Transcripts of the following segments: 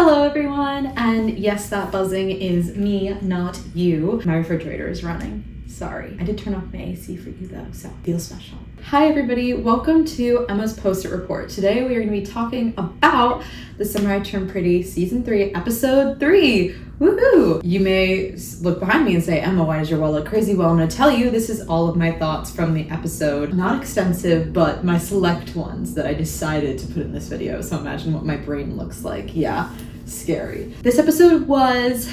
Hello everyone, and yes, that buzzing is me, not you. My refrigerator is running. Sorry. I did turn off my AC for you though, so feel special. Hi everybody, welcome to Emma's Post-it Report. Today we are going to be talking about the Summer I Turned Pretty Season 3, Episode 3. Woohoo! You may look behind me and say, Emma, why does your wall look crazy? Well, I'm going to tell you, this is all of my thoughts from the episode. Not extensive, but my select ones that I decided to put in this video. So imagine what my brain looks like. Yeah, scary. This episode was,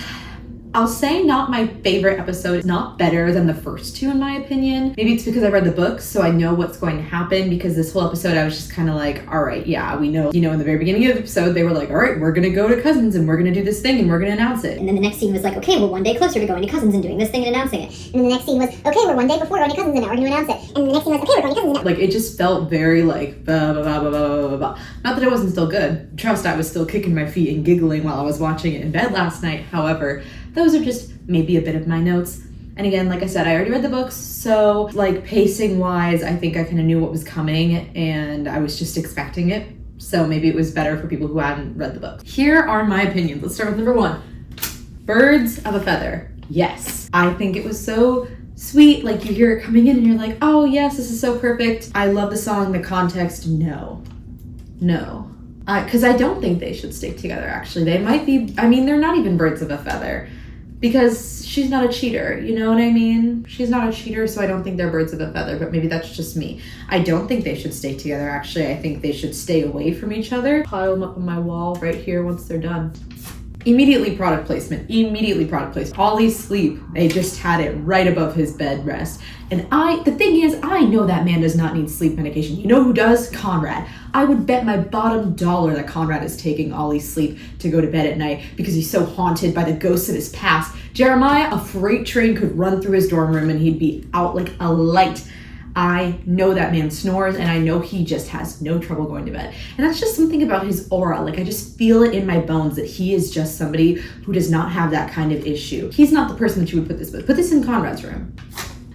I'll say, not my favorite episode. It's not better than the first two in my opinion. Maybe it's because I read the books, so I know what's going to happen, because this whole episode I was just kind of like, all right, yeah, we know. You know, in the very beginning of the episode, they were like, all right, we're gonna go to Cousins and we're gonna do this thing and we're gonna announce it. And then the next scene was like, okay, we're one day closer to going to Cousins and doing this thing and announcing it. And then the next scene was, okay, we're one day before going to Cousins and now we're going to announce it. And the next scene was, okay, we're going to Cousins now. Like, it just felt very like, blah, blah, blah, blah, blah, blah, blah. Not that it wasn't still good. Trust, I was still kicking my feet and giggling while I was watching it in bed last night. However, those are just maybe a bit of my notes. And again, like I said, I already read the books, so like pacing wise, I think I kind of knew what was coming and I was just expecting it. So maybe it was better for people who hadn't read the books. Here are my opinions. Let's start with number one. Birds of a feather. Yes. I think it was so sweet. Like, you hear it coming in and you're like, oh yes, this is so perfect. I love the song, the context, no. Because I don't think they should stick together, actually. They might be, I mean, they're not even birds of a feather. Because she's not a cheater, you know what I mean? She's not a cheater, so I don't think they're birds of a feather, but maybe that's just me. I don't think they should stay together, actually. I think they should stay away from each other. Pile them up on my wall right here once they're done. Immediately product placement. Ollie's sleep. They just had it right above his bed rest. And the thing is, I know that man does not need sleep medication. You know who does? Conrad. I would bet my bottom dollar that Conrad is taking Ollie's sleep to go to bed at night because he's so haunted by the ghosts of his past. Jeremiah, a freight train could run through his dorm room and he'd be out like a light. I know that man snores, and I know he just has no trouble going to bed. And that's just something about his aura. Like, I just feel it in my bones that he is just somebody who does not have that kind of issue. He's not the person that you would put this with. Put this in Conrad's room.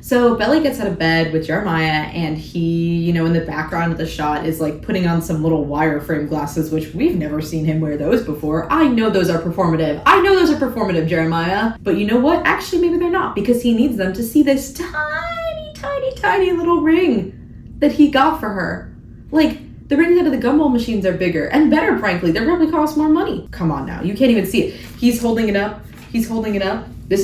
So Belly gets out of bed with Jeremiah, and he, you know, in the background of the shot is like putting on some little wireframe glasses, which we've never seen him wear those before. I know those are performative. Jeremiah. But you know what? Actually, maybe they're not, because he needs them to see this tiny little ring that he got for her. Like, the rings out of the gumball machines are bigger and better, frankly. They probably cost more money. Come on now. You can't even see it. He's holding it up. This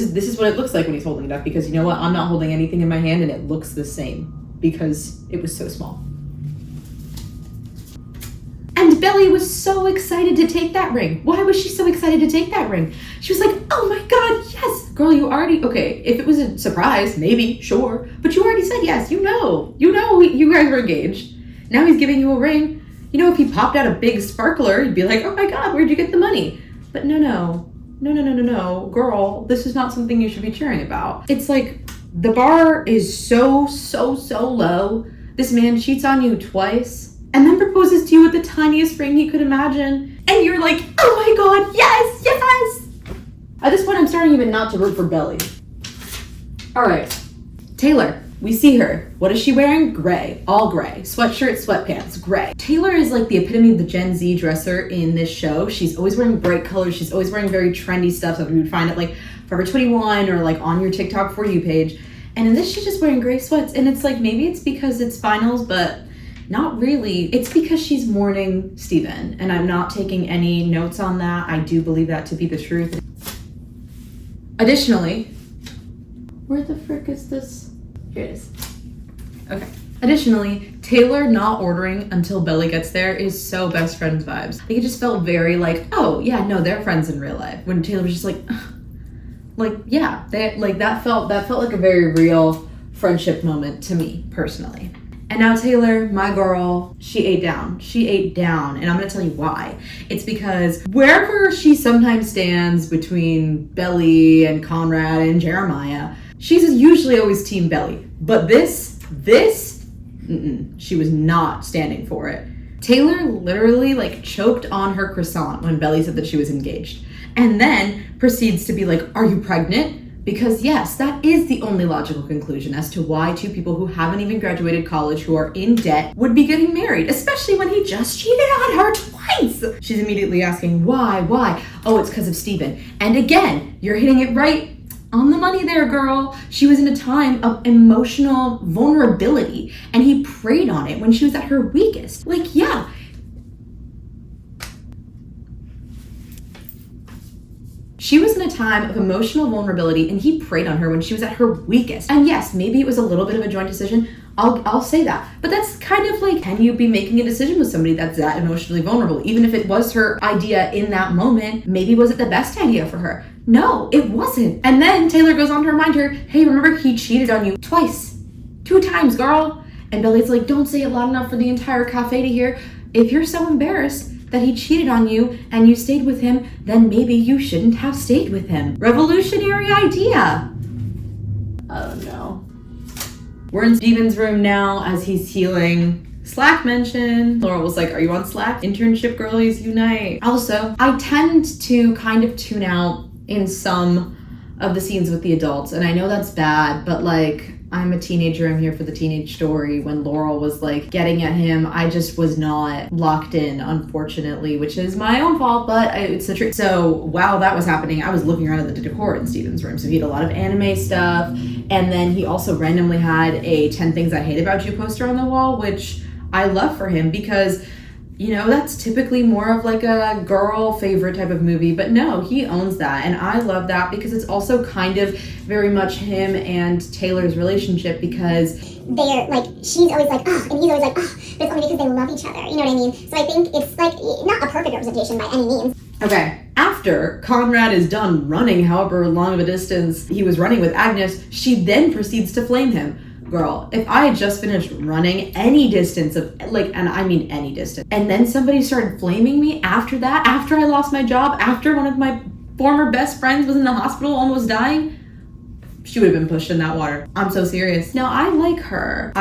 is what it looks like when he's holding it up, because you know what? I'm not holding anything in my hand and it looks the same because it was so small. And Belly was so excited to take that ring. Why was she so excited to take that ring? She was like, oh my God, yes. Girl, you already, okay, if it was a surprise, maybe, sure. But you already said yes, you know you guys were engaged. Now he's giving you a ring. You know, if he popped out a big sparkler, you'd be like, oh my God, where'd you get the money? But no, girl, this is not something you should be cheering about. It's like, the bar is so low. This man cheats on you twice and then proposes to you with the tiniest ring he could imagine. And you're like, oh my God, yes! At this point, I'm starting even not to root for Belly. All right, Taylor, we see her. What is she wearing? Gray, all gray. Sweatshirt, sweatpants, gray. Taylor is like the epitome of the Gen Z dresser in this show. She's always wearing bright colors. She's always wearing very trendy stuff. So you would find it like Forever 21 or like on your TikTok For You page. And in this, she's just wearing gray sweats. And it's like, maybe it's because it's finals, but not really. It's because she's mourning Steven. And I'm not taking any notes on that. I do believe that to be the truth. Additionally, where the frick is this? Here it is. Okay. Additionally, Taylor not ordering until Belly gets there is so best friends vibes. Like, it just felt very like, oh yeah, no, they're friends in real life. When Taylor was just like, yeah, that felt like a very real friendship moment to me personally. And now Taylor, my girl, she ate down, and I'm gonna tell you why. It's because wherever she sometimes stands between Belly and Conrad and Jeremiah, she's usually always team Belly. But this, she was not standing for it. Taylor literally like choked on her croissant when Belly said that she was engaged, and then proceeds to be like, are you pregnant? Because yes, that is the only logical conclusion as to why two people who haven't even graduated college, who are in debt, would be getting married, especially when he just cheated on her twice. She's immediately asking, why? Oh, it's because of Steven. And again, you're hitting it right on the money there, girl. She was in a time of emotional vulnerability, and he preyed on it when she was at her weakest. Like, yeah. She was in a time of emotional vulnerability, and he preyed on her when she was at her weakest. And yes, maybe it was a little bit of a joint decision. I'll say that. But that's kind of like, can you be making a decision with somebody that's that emotionally vulnerable? Even if it was her idea in that moment, maybe was it the best idea for her? No, it wasn't. And then Taylor goes on to remind her, hey, remember he cheated on you twice. 2 times, girl. And Billy's like, don't say it loud enough for the entire cafe to hear. If you're so embarrassed that he cheated on you and you stayed with him, then maybe you shouldn't have stayed with him. Revolutionary idea. Oh no. We're in Steven's room now as he's healing. Slack mention. Laura was like, are you on Slack? Internship girlies unite. Also, I tend to kind of tune out in some of the scenes with the adults, and I know that's bad, but like, I'm a teenager, I'm here for the teenage story. When Laurel was like getting at him, I just was not locked in, unfortunately, which is my own fault, but it's the truth. So while that was happening, I was looking around at the decor in Steven's room. So he had a lot of anime stuff, and then he also randomly had a 10 Things I Hate About You poster on the wall, which I love for him because, you know, that's typically more of like a girl favorite type of movie, but no, he owns that. And I love that because it's also kind of very much him and Taylor's relationship, because they're like, she's always like, oh, and he's always like, oh, but it's only because they love each other. You know what I mean? So I think it's like not a perfect representation by any means. Okay, after Conrad is done running however long of a distance he was running with Agnes, she then proceeds to flame him. Girl, if I had just finished running any distance of, like, and I mean any distance, and then somebody started flaming me after that, after I lost my job, after one of my former best friends was in the hospital almost dying, she would have been pushed in that water. I'm so serious. Now, I like her.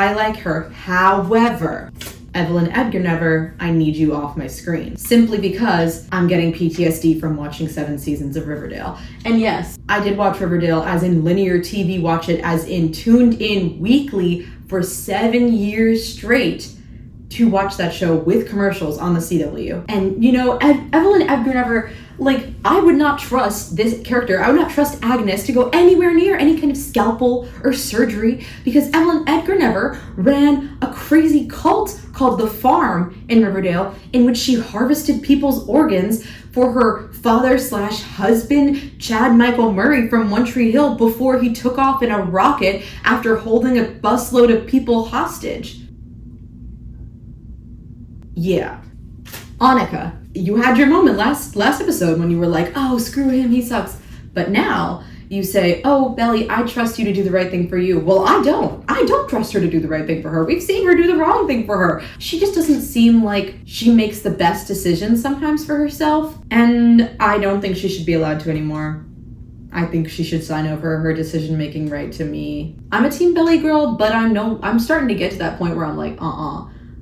However, Evelyn Edgar Never, I need you off my screen. Simply because I'm getting PTSD from watching 7 seasons of Riverdale. And yes, I did watch Riverdale as in linear TV, watch it as in tuned in weekly for 7 years straight to watch that show with commercials on the CW. And you know, Evelyn Edgar Never, like, I would not trust this character. I would not trust Agnes to go anywhere near any kind of scalpel or surgery, because Evelyn Edgar Never ran a crazy cult called The Farm in Riverdale, in which she harvested people's organs for her father/husband, Chad Michael Murray from One Tree Hill, before he took off in a rocket after holding a busload of people hostage. Yeah. Annika, you had your moment last episode when you were like, oh, screw him, he sucks. But now you say, oh, Belly, I trust you to do the right thing for you. Well, I don't trust her to do the right thing for her. We've seen her do the wrong thing for her. She just doesn't seem like she makes the best decisions sometimes for herself. And I don't think she should be allowed to anymore. I think she should sign over her decision-making right to me. I'm a Team Belly girl, but I'm starting to get to that point where I'm like,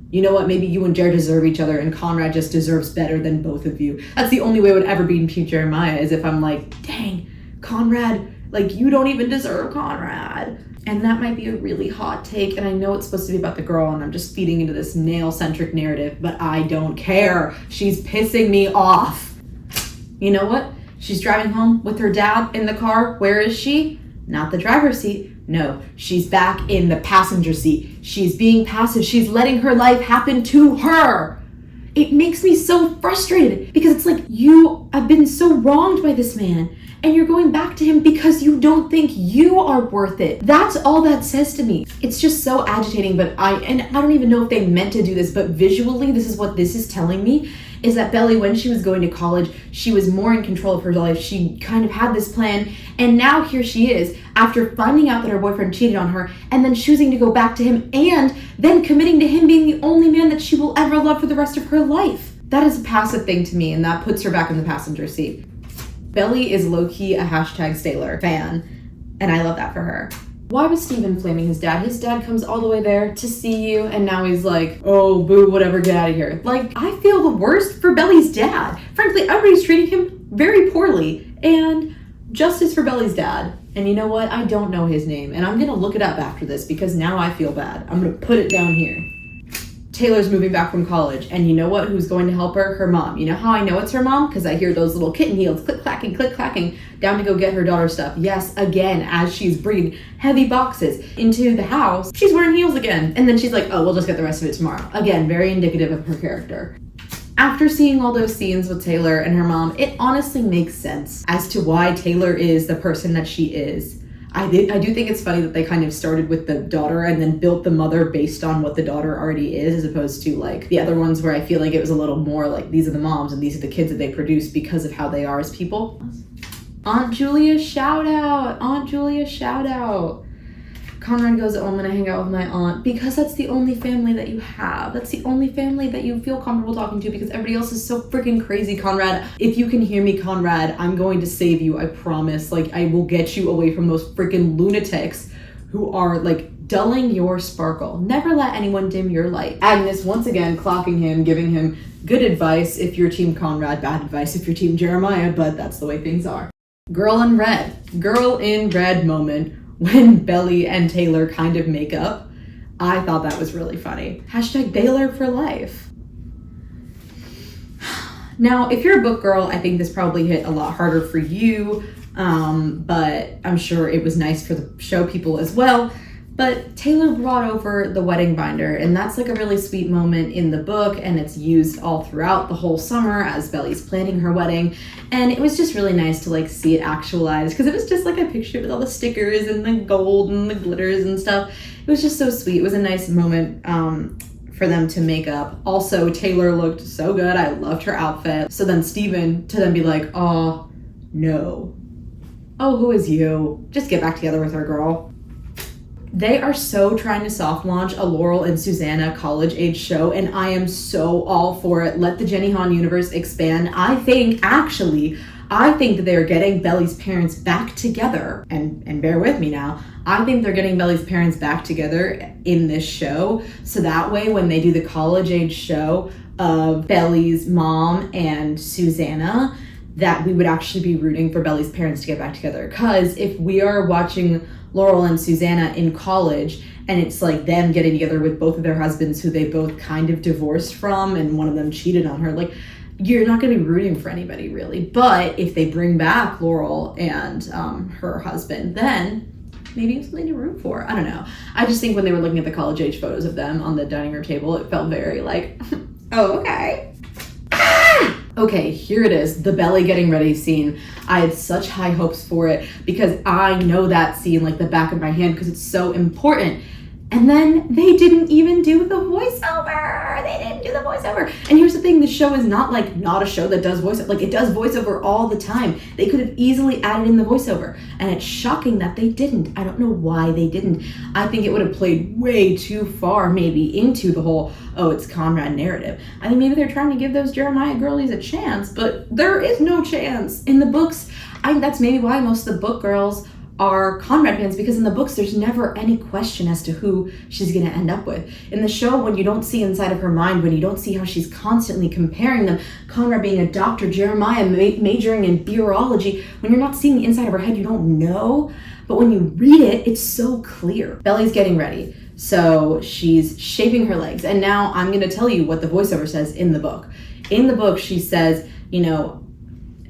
you know what, maybe you and Jer deserve each other, and Conrad just deserves better than both of you. That's the only way it would ever be in Team Jeremiah, is if I'm like, dang, Conrad, like, you don't even deserve Conrad. And that might be a really hot take, and I know it's supposed to be about the girl, and I'm just feeding into this male-centric narrative, but I don't care. She's pissing me off. You know what? She's driving home with her dad in the car. Where is she? Not the driver's seat. No, she's back in the passenger seat. She's being passive. She's letting her life happen to her. It makes me so frustrated, because it's like, you have been so wronged by this man, and you're going back to him because you don't think you are worth it. That's all that says to me. It's just so agitating, but I don't even know if they meant to do this, but visually, this is what this is telling me, is that Belly, when she was going to college, she was more in control of her life. She kind of had this plan, and now here she is, after finding out that her boyfriend cheated on her, and then choosing to go back to him, and then committing to him being the only man that she will ever love for the rest of her life. That is a passive thing to me, and that puts her back in the passenger seat. Belly is low-key a #Staylor fan, and I love that for her. Why was Steven flaming his dad? His dad comes all the way there to see you, and now he's like, oh, boo, whatever, get out of here. Like, I feel the worst for Belly's dad. Frankly, everybody's treating him very poorly, and Justice for Belly's dad. And you know what? I don't know his name. And I'm going to look it up after this because now I feel bad. I'm going to put it down here. Taylor's moving back from college. And you know what? Who's going to help her? Her mom. You know how I know it's her mom? Because I hear those little kitten heels click-clacking down to go get her daughter's stuff. Yes, again, as she's bringing heavy boxes into the house, she's wearing heels again. And then she's like, oh, we'll just get the rest of it tomorrow. Again, very indicative of her character. After seeing all those scenes with Taylor and her mom, it honestly makes sense as to why Taylor is the person that she is. I do think it's funny that they kind of started with the daughter and then built the mother based on what the daughter already is, as opposed to like the other ones where I feel like it was a little more like these are the moms and these are the kids that they produce because of how they are as people. Aunt Julia shout out! Aunt Julia shout out! Conrad goes, oh, I'm gonna hang out with my aunt because that's the only family that you have. That's the only family that you feel comfortable talking to because everybody else is so freaking crazy, Conrad. If you can hear me, Conrad, I'm going to save you, I promise. Like, I will get you away from those freaking lunatics who are, like, dulling your sparkle. Never let anyone dim your light. Agnes, once again, clocking him, giving him good advice if you're Team Conrad, bad advice if you're Team Jeremiah, but that's the way things are. Girl in red moment. When Belly and Taylor kind of make up, I thought that was really funny. Hashtag Baylor for life. Now, if you're a book girl, I think this probably hit a lot harder for you, but I'm sure it was nice for the show people as well. But Taylor brought over the wedding binder, and that's like a really sweet moment in the book, and it's used all throughout the whole summer as Belly's planning her wedding. And it was just really nice to like see it actualized because it was just like a picture with all the stickers and the gold and the glitters and stuff. It was just so sweet. It was a nice moment for them to make up. Also, Taylor looked so good. I loved her outfit. So then Steven to then be like, oh, no. Oh, who is you? Just get back together with her, girl. They are so trying to soft launch a Laurel and Susanna college age show, and I am so all for it. Let the Jenny Han universe expand. I think that they are getting Belly's parents back together, and bear with me now, I think they're getting Belly's parents back together in this show, so that way when they do the college age show of Belly's mom and Susanna, that we would actually be rooting for Belly's parents to get back together. Because if we are watching Laurel and Susanna in college and it's like them getting together with both of their husbands who they both kind of divorced from and one of them cheated on her, like, you're not going to be rooting for anybody really. But if they bring back Laurel and her husband, then maybe it's something to root for. I don't know. I just think when they were looking at the college age photos of them on the dining room table, it felt very like, oh, okay. Okay, here it is, the Belly getting ready scene. I had such high hopes for it because I know that scene like the back of my hand because it's so important. And then they didn't even do the voiceover. They didn't do the voiceover. And here's the thing, the show is not a show that does voiceover. Like, it does voiceover all the time. They could have easily added in the voiceover. And it's shocking that they didn't. I don't know why they didn't. I think it would have played way too far maybe into the whole, oh, it's Conrad narrative. I think maybe they're trying to give those Jeremiah girlies a chance, but there is no chance. In the books, I think that's maybe why most of the book girls are Conrad fans, because in the books there's never any question as to who she's going to end up with. In the show, when you don't see inside of her mind, when you don't see how she's constantly comparing them, Conrad being a doctor, Jeremiah majoring in virology, when you're not seeing the inside of her head, you don't know. But when you read it, it's so clear. Belly's getting ready. So she's shaping her legs. And now I'm going to tell you what the voiceover says in the book. In the book, she says, you know,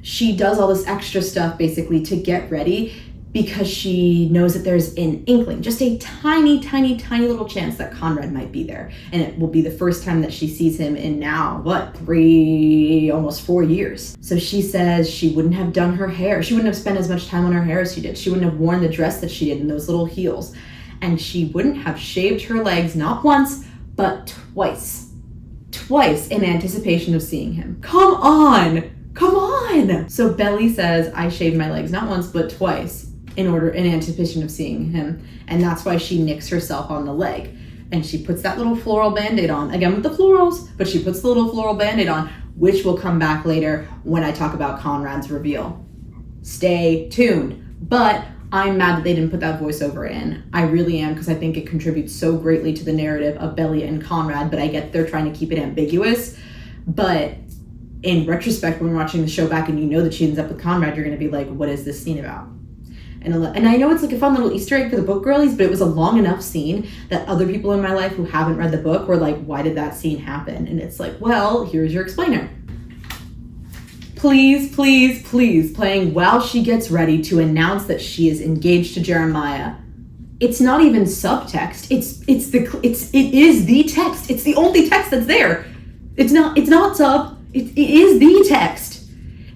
she does all this extra stuff basically to get ready because she knows that there's an inkling, just a tiny, tiny, tiny little chance that Conrad might be there. And it will be the first time that she sees him in now, almost 4 years. So she says she wouldn't have done her hair. She wouldn't have spent as much time on her hair as she did. She wouldn't have worn the dress that she did in those little heels. And she wouldn't have shaved her legs, not once, but twice. Twice in anticipation of seeing him. Come on! So Belly says, I shaved my legs not once, but twice in anticipation of seeing him. And that's why she nicks herself on the leg. And she puts that little floral band-aid on, again with the florals, but she puts the little floral band-aid on, which will come back later when I talk about Conrad's reveal. Stay tuned. But I'm mad that they didn't put that voiceover in. I really am, because I think it contributes so greatly to the narrative of Belly and Conrad, but I get they're trying to keep it ambiguous. But in retrospect, when watching the show back and you know that she ends up with Conrad, you're going to be like, what is this scene about? And I know it's like a fun little Easter egg for the book girlies, but it was a long enough scene that other people in my life who haven't read the book were like, why did that scene happen? And it's like, well, here's your explainer. Please, please, please, playing while she gets ready to announce that she is engaged to Jeremiah. It's not even subtext. It is the text. It's the only text that's there. It's not sub. It is the text.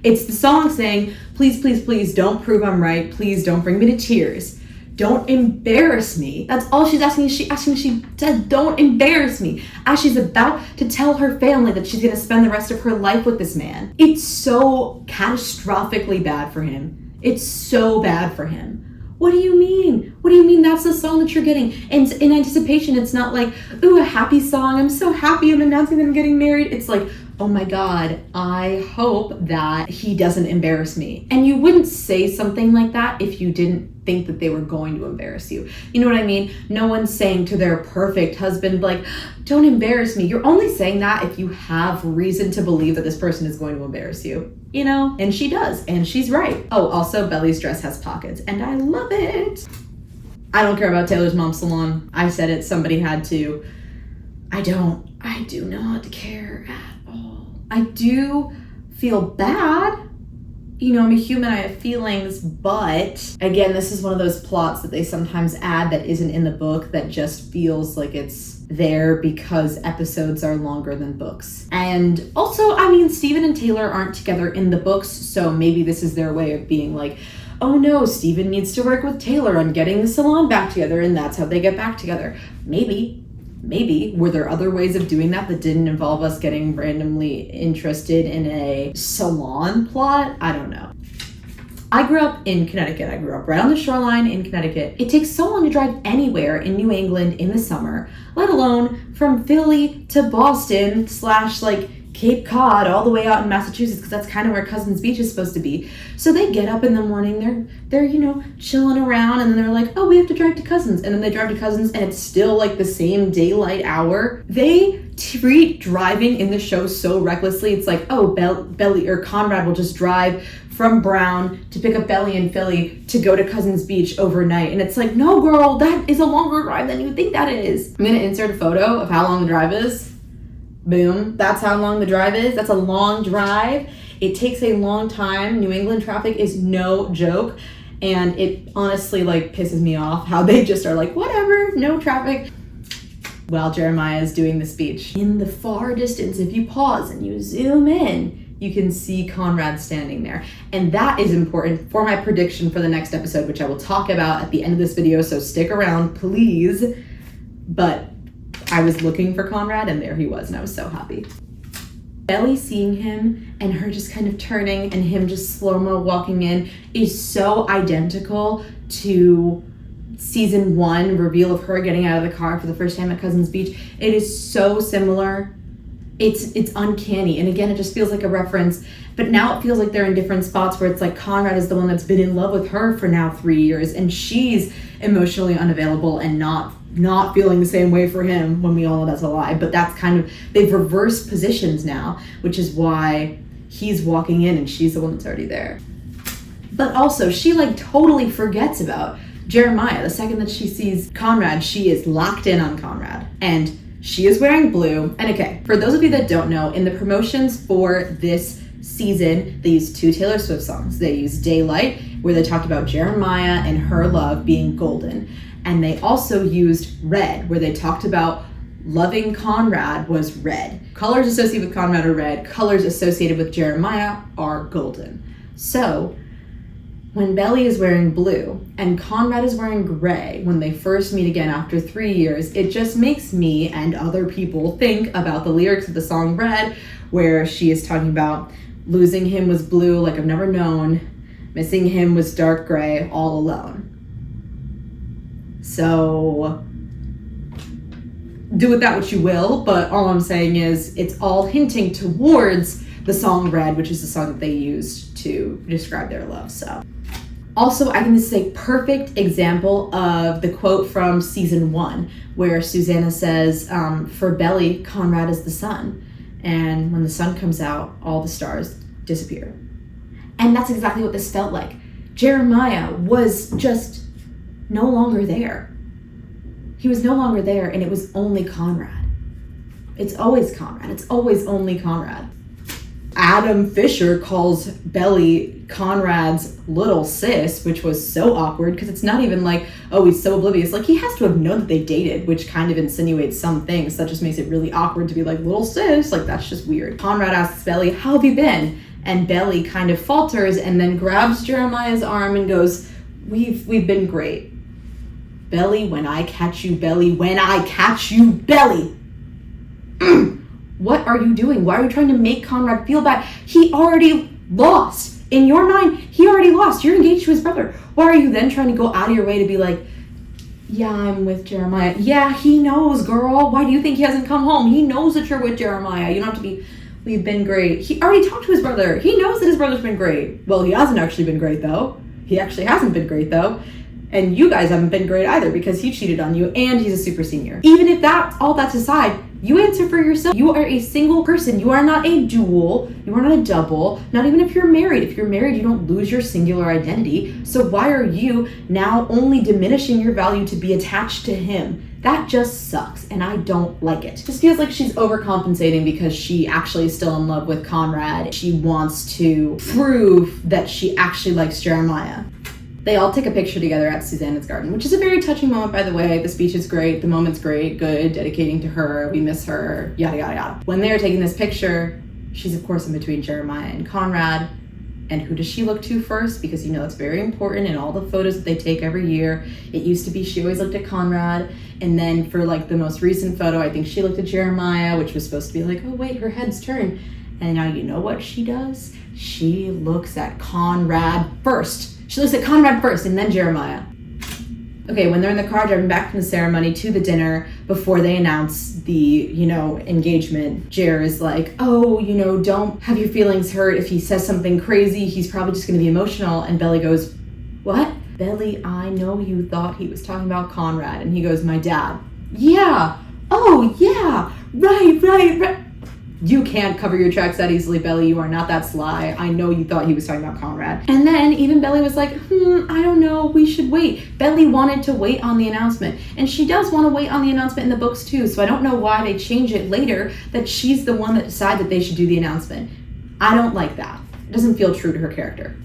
It's the song saying, please, please, please don't prove I'm right. Please don't bring me to tears. Don't embarrass me. That's all she's asking. She said, don't embarrass me. As she's about to tell her family that she's going to spend the rest of her life with this man. It's so catastrophically bad for him. It's so bad for him. What do you mean? What do you mean that's the song that you're getting? And in anticipation, it's not like, ooh, a happy song. I'm so happy I'm announcing that I'm getting married. It's like, oh my God, I hope that he doesn't embarrass me. And you wouldn't say something like that if you didn't think that they were going to embarrass you. You know what I mean? No one's saying to their perfect husband, like, don't embarrass me. You're only saying that if you have reason to believe that this person is going to embarrass you, you know? And she does, and she's right. Oh, also, Belly's dress has pockets, and I love it. I don't care about Taylor's mom's salon. I said it, somebody had to. I do not care at all. I do feel bad. You know, I'm a human, I have feelings, but again, this is one of those plots that they sometimes add that isn't in the book that just feels like it's there because episodes are longer than books. And also, I mean, Stephen and Taylor aren't together in the books, so maybe this is their way of being like, oh no, Stephen needs to work with Taylor on getting the salon back together, and that's how they get back together. Maybe. Were there other ways of doing that didn't involve us getting randomly interested in a salon plot? I don't know. I grew up in Connecticut. I grew up right on the shoreline in Connecticut. It takes so long to drive anywhere in New England in the summer, let alone from Philly to Boston / like Cape Cod all the way out in Massachusetts, because that's kind of where Cousins Beach is supposed to be. So they get up in the morning, they're you know, chilling around, and then they're like, oh, we have to drive to Cousins. And then they drive to Cousins, and it's still like the same daylight hour. They treat driving in the show so recklessly. It's like, oh, Belly or Conrad will just drive from Brown to pick up Belly in Philly to go to Cousins Beach overnight. And it's like, no, girl, that is a longer drive than you think that is. I'm gonna insert a photo of how long the drive is. Boom, that's how long the drive is. That's a long drive. It takes a long time. New England traffic is no joke. And it honestly like pisses me off how they just are like, whatever, no traffic. While Jeremiah is doing the speech. In the far distance, if you pause and you zoom in, you can see Conrad standing there. And that is important for my prediction for the next episode, which I will talk about at the end of this video, so stick around, please. But I was looking for Conrad, and there he was, and I was so happy. Belly seeing him and her just kind of turning and him just slow-mo walking in is so identical to season 1 reveal of her getting out of the car for the first time at Cousins Beach. It is so similar. It's uncanny, and again, it just feels like a reference, but now it feels like they're in different spots where it's like Conrad is the one that's been in love with her for now 3 years, and she's emotionally unavailable and not feeling the same way for him, when we all know that's a lie. But that's kind of, they've reversed positions now, which is why he's walking in and she's the one that's already there. But also, she like totally forgets about Jeremiah. The second that she sees Conrad, she is locked in on Conrad. And she is wearing blue. And okay, for those of you that don't know, in the promotions for this season, they used 2 Taylor Swift songs. They used Daylight, where they talked about Jeremiah and her love being golden. And they also used Red, where they talked about loving Conrad was red. Colors associated with Conrad are red. Colors associated with Jeremiah are golden. So when Belly is wearing blue and Conrad is wearing gray when they first meet again after 3 years, it just makes me and other people think about the lyrics of the song Red, where she is talking about losing him was blue like I've never known, missing him was dark gray, all alone. So do with that what you will, but all I'm saying is it's all hinting towards the song Red, which is the song that they used to describe their love. So also, I think this is a perfect example of the quote from season 1, where Susanna says, for Belly, Conrad is the sun. And when the sun comes out, all the stars disappear. And that's exactly what this felt like. Jeremiah was just no longer there. He was no longer there, and it was only Conrad. It's always Conrad. It's always only Conrad. Adam Fisher calls Belly Conrad's little sis, which was so awkward because it's not even like, oh, he's so oblivious. Like, he has to have known that they dated, which kind of insinuates some things. That just makes it really awkward to be like, little sis. Like, that's just weird. Conrad asks Belly, how have you been? And Belly kind of falters and then grabs Jeremiah's arm and goes, we've been great. Belly, when I catch you, Belly, when I catch you, Belly. What are you doing? Why are you trying to make Conrad feel bad? He already lost. In your mind, he already lost. You're engaged to his brother. Why are you then trying to go out of your way to be like, yeah, I'm with Jeremiah. Yeah, he knows, girl. Why do you think he hasn't come home? He knows that you're with Jeremiah. You don't have to be, we've been great. He already talked to his brother. He knows that his brother's been great. Well, he hasn't actually been great, though. He actually hasn't been great, though. And you guys haven't been great either because he cheated on you and he's a super senior. Even if that's aside, you answer for yourself. You are a single person. You are not a dual. You are not a double. Not even if you're married. If you're married, you don't lose your singular identity. So why are you now only diminishing your value to be attached to him? That just sucks, and I don't like it. It just feels like she's overcompensating because she actually is still in love with Conrad. She wants to prove that she actually likes Jeremiah. They all take a picture together at Susanna's garden, which is a very touching moment, by the way. The speech is great, the moment's great, good, dedicating to her, we miss her, yada, yada, yada. When they're taking this picture, she's of course in between Jeremiah and Conrad. And who does she look to first? Because you know it's very important in all the photos that they take every year. It used to be she always looked at Conrad. And then for like the most recent photo, I think she looked at Jeremiah, which was supposed to be like, oh wait, her head's turned. And now you know what she does? She looks at Conrad first. She looks at Conrad first and then Jeremiah. Okay, when they're in the car driving back from the ceremony to the dinner, before they announce the, engagement, Jer is like, oh, don't have your feelings hurt. If he says something crazy, he's probably just gonna be emotional. And Belly goes, what? Belly, I know you thought he was talking about Conrad. And he goes, my dad. Yeah, oh yeah, right. You can't cover your tracks that easily, Belly. You are not that sly. I know you thought he was talking about Conrad. And then even Belly was like, I don't know, we should wait. Belly wanted to wait on the announcement. And she does want to wait on the announcement in the books too. So I don't know why they change it later that she's the one that decided that they should do the announcement. I don't like that. It doesn't feel true to her character.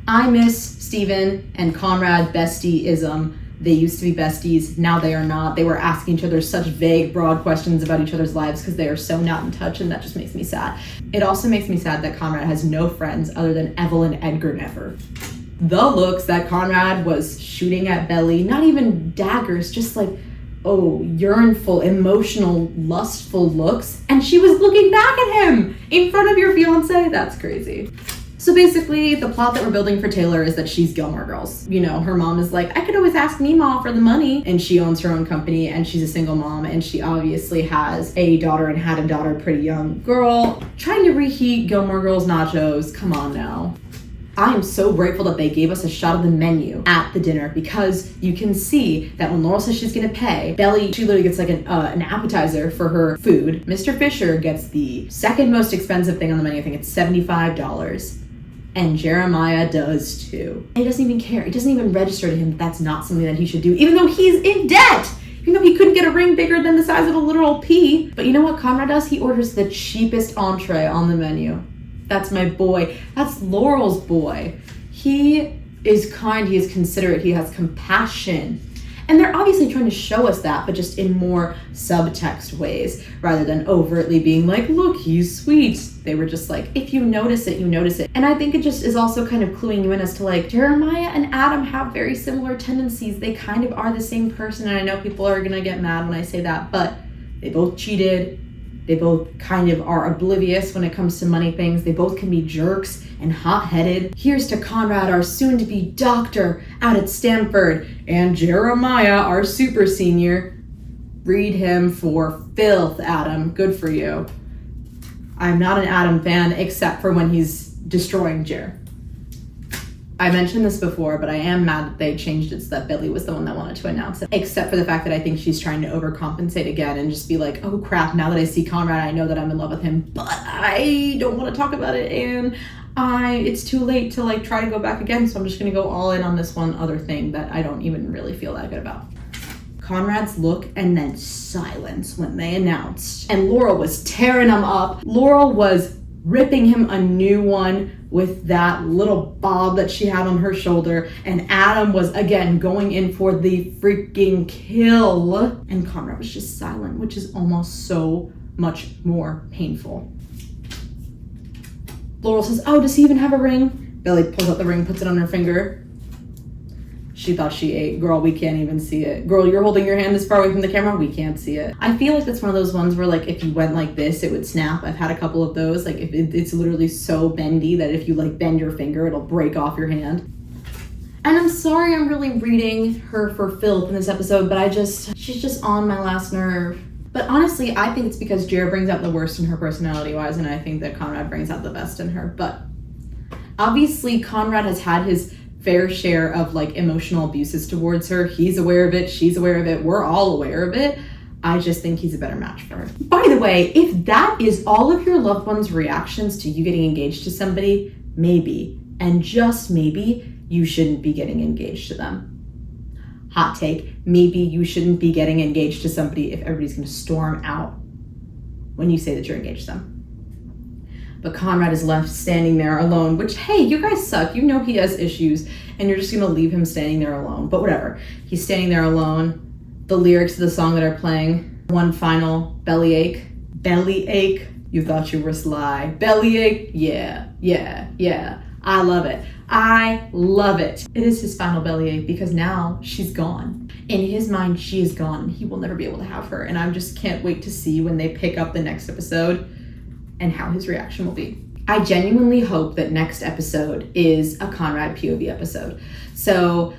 I miss Steven and Conrad bestie-ism. They used to be besties, now they are not. They were asking each other such vague, broad questions about each other's lives because they are so not in touch, and that just makes me sad. It also makes me sad that Conrad has no friends other than Evelyn Edgar Never. The looks that Conrad was shooting at Belly, not even daggers, just like, yearnful, emotional, lustful looks, and she was looking back at him in front of your fiance? That's crazy. So basically, the plot that we're building for Taylor is that she's Gilmore Girls. Her mom is like, I could always ask Meemaw for the money. And she owns her own company, and she's a single mom, and she obviously has a daughter and had a daughter, pretty young girl. Trying to reheat Gilmore Girls nachos, come on now. I am so grateful that they gave us a shot of the menu at the dinner because you can see that when Laurel says she's gonna pay, Belly, she literally gets like an appetizer for her food. Mr. Fisher gets the second most expensive thing on the menu. I think it's $75. And Jeremiah does too. And he doesn't even care. It doesn't even register to him that that's not something that he should do, even though he's in debt. Even though he couldn't get a ring bigger than the size of a literal pea. But you know what Conrad does? He orders the cheapest entree on the menu. That's my boy. That's Laurel's boy. He is kind, he is considerate, he has compassion. And they're obviously trying to show us that, but just in more subtext ways, rather than overtly being like, look, he's sweet. They were just like, if you notice it, you notice it. And I think it just is also kind of cluing you in as to like, Jeremiah and Adam have very similar tendencies. They kind of are the same person. And I know people are gonna get mad when I say that, but they both cheated. They both kind of are oblivious when it comes to money things. They both can be jerks and hot-headed. Here's to Conrad, our soon-to-be doctor out at Stanford, and Jeremiah, our super senior. Read him for filth, Adam. Good for you. I'm not an Adam fan, except for when he's destroying Jer. I mentioned this before, but I am mad that they changed it so that Billy was the one that wanted to announce it. Except for the fact that I think she's trying to overcompensate again and just be like, oh crap, now that I see Conrad, I know that I'm in love with him, but I don't want to talk about it, and it's too late to like try to go back again, so I'm just gonna go all in on this one other thing that I don't even really feel that good about. Conrad's look and then silence when they announced. And Laurel was tearing him up. Laurel was ripping him a new one with that little bob that she had on her shoulder. And Adam was again going in for the freaking kill. And Conrad was just silent, which is almost so much more painful. Laurel says, oh, does he even have a ring? Billy pulls out the ring, puts it on her finger. She thought she ate. Girl, we can't even see it. Girl, you're holding your hand this far away from the camera. We can't see it. I feel like that's one of those ones where like if you went like this, it would snap. I've had a couple of those. Like if it's literally so bendy that if you like bend your finger, it'll break off your hand. And I'm sorry I'm really reading her for filth in this episode, but she's just on my last nerve. But honestly, I think it's because Jared brings out the worst in her personality-wise, and I think that Conrad brings out the best in her. But obviously, Conrad has had his fair share of like emotional abuses towards her. He's aware of it. She's aware of it. We're all aware of it. I just think he's a better match for her. By the way, if that is all of your loved one's reactions to you getting engaged to somebody, maybe, and just maybe, you shouldn't be getting engaged to them. Hot take, maybe you shouldn't be getting engaged to somebody if everybody's going to storm out when you say that you're engaged to them. But Conrad is left standing there alone, which, hey, you guys suck. You know he has issues, and you're just going to leave him standing there alone. But whatever. He's standing there alone. The lyrics of the song that are playing, one final bellyache. Bellyache, you thought you were sly. Bellyache, yeah. I love it. I love it. It is his final bellyache because now she's gone. In his mind, she is gone, and he will never be able to have her. And I just can't wait to see when they pick up the next episode and how his reaction will be. I genuinely hope that next episode is a Conrad POV episode. So,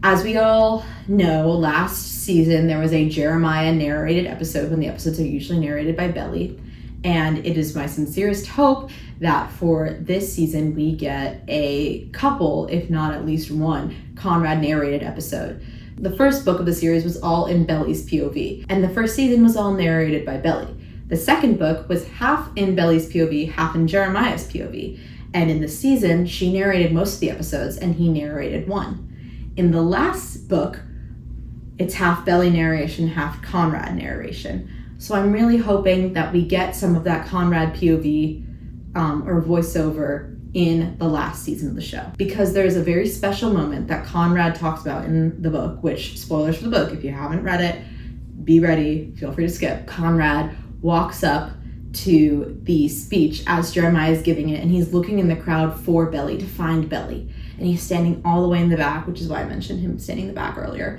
as we all know, last season there was a Jeremiah narrated episode when the episodes are usually narrated by Belly. And it is my sincerest hope that for this season we get a couple, if not at least one, Conrad narrated episode. The first book of the series was all in Belly's POV, and the first season was all narrated by Belly. The second book was half in Belly's POV, half in Jeremiah's POV. And in the season, she narrated most of the episodes and he narrated one. In the last book, it's half Belly narration, half Conrad narration. So I'm really hoping that we get some of that Conrad POV or voiceover in the last season of the show. Because there's a very special moment that Conrad talks about in the book, which, spoilers for the book, if you haven't read it, be ready, feel free to skip. Conrad walks up to the speech as Jeremiah is giving it, and he's looking in the crowd for Belly, to find Belly. And he's standing all the way in the back, which is why I mentioned him standing in the back earlier.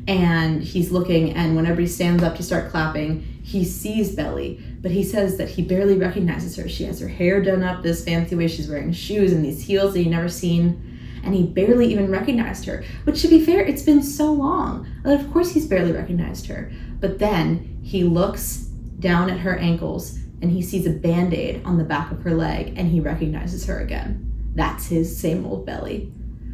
And he's looking, and when everybody stands up to start clapping, he sees Belly, but he says that he barely recognizes her. She has her hair done up this fancy way, she's wearing shoes and these heels that he'd never seen, and he barely even recognized her. Which, to be fair, it's been so long. And of course he's barely recognized her. But then he looks down at her ankles and he sees a band-aid on the back of her leg and he recognizes her again. That's his same old Belly,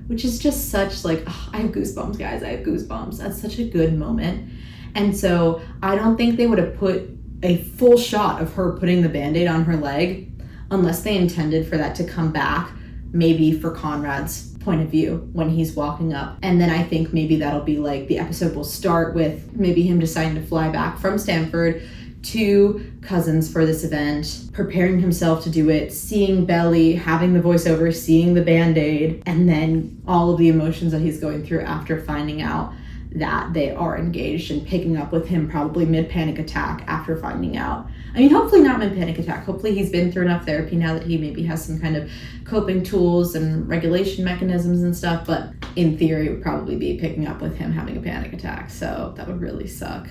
which is just such like, oh, I have goosebumps, guys. I have goosebumps. That's such a good moment. And so I don't think they would have put a full shot of her putting the band-aid on her leg unless they intended for that to come back, maybe for Conrad's point of view when he's walking up. And then I think maybe that'll be like the episode will start with maybe him deciding to fly back from Stanford to Cousins for this event, preparing himself to do it, seeing Belly, having the voiceover, seeing the band-aid, and then all of the emotions that he's going through after finding out that they are engaged and picking up with him probably mid-panic attack after finding out. I mean, hopefully not mid-panic attack. Hopefully he's been through enough therapy now that he maybe has some kind of coping tools and regulation mechanisms and stuff, but in theory it would probably be picking up with him having a panic attack, so that would really suck.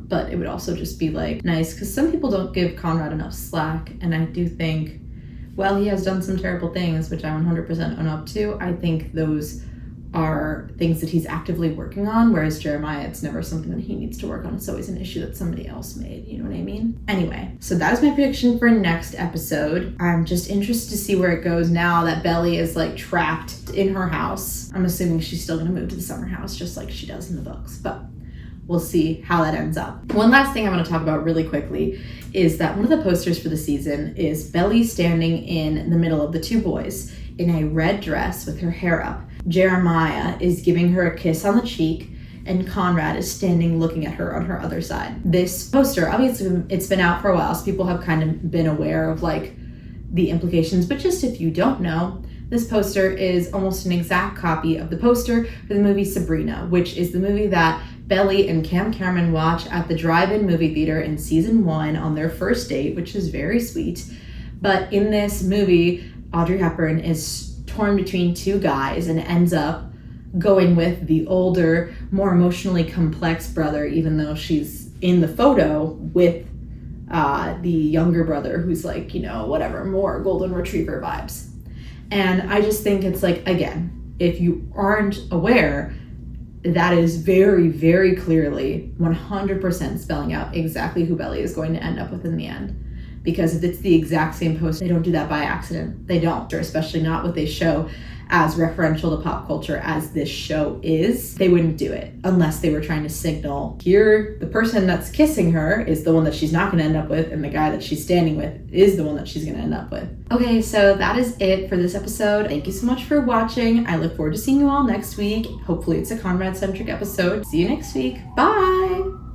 But it would also just be like nice because some people don't give Conrad enough slack, and I do think, well, he has done some terrible things, which I 100% own up to. I think those are things that he's actively working on, whereas Jeremiah, it's never something that he needs to work on. It's always an issue that somebody else made, you know what I mean? Anyway, so that is my prediction for next episode. I'm just interested to see where it goes now that Belly is like trapped in her house. I'm assuming she's still gonna move to the summer house just like she does in the books, but we'll see how that ends up. One last thing I want to talk about really quickly is that one of the posters for the season is Belly standing in the middle of the two boys in a red dress with her hair up. Jeremiah is giving her a kiss on the cheek, and Conrad is standing looking at her on her other side. This poster, obviously it's been out for a while, so people have kind of been aware of like the implications, but just if you don't know, this poster is almost an exact copy of the poster for the movie Sabrina, which is the movie that Belly and Cam Cameron watch at the drive-in movie theater in season 1 on their first date, which is very sweet. But in this movie, Audrey Hepburn is torn between two guys and ends up going with the older, more emotionally complex brother, even though she's in the photo with the younger brother who's like, you know, whatever, more golden retriever vibes. And I just think it's like, again, if you aren't aware, that is very, very clearly 100% spelling out exactly who Belly is going to end up with in the end. Because if it's the exact same post, they don't do that by accident. They don't, or especially not what they show as referential to pop culture as this show is. They wouldn't do it unless they were trying to signal, here, the person that's kissing her is the one that she's not gonna end up with, and the guy that she's standing with is the one that she's gonna end up with. Okay, so that is it for this episode. Thank you so much for watching. I look forward to seeing you all next week. Hopefully it's a Conrad-centric episode. See you next week. Bye!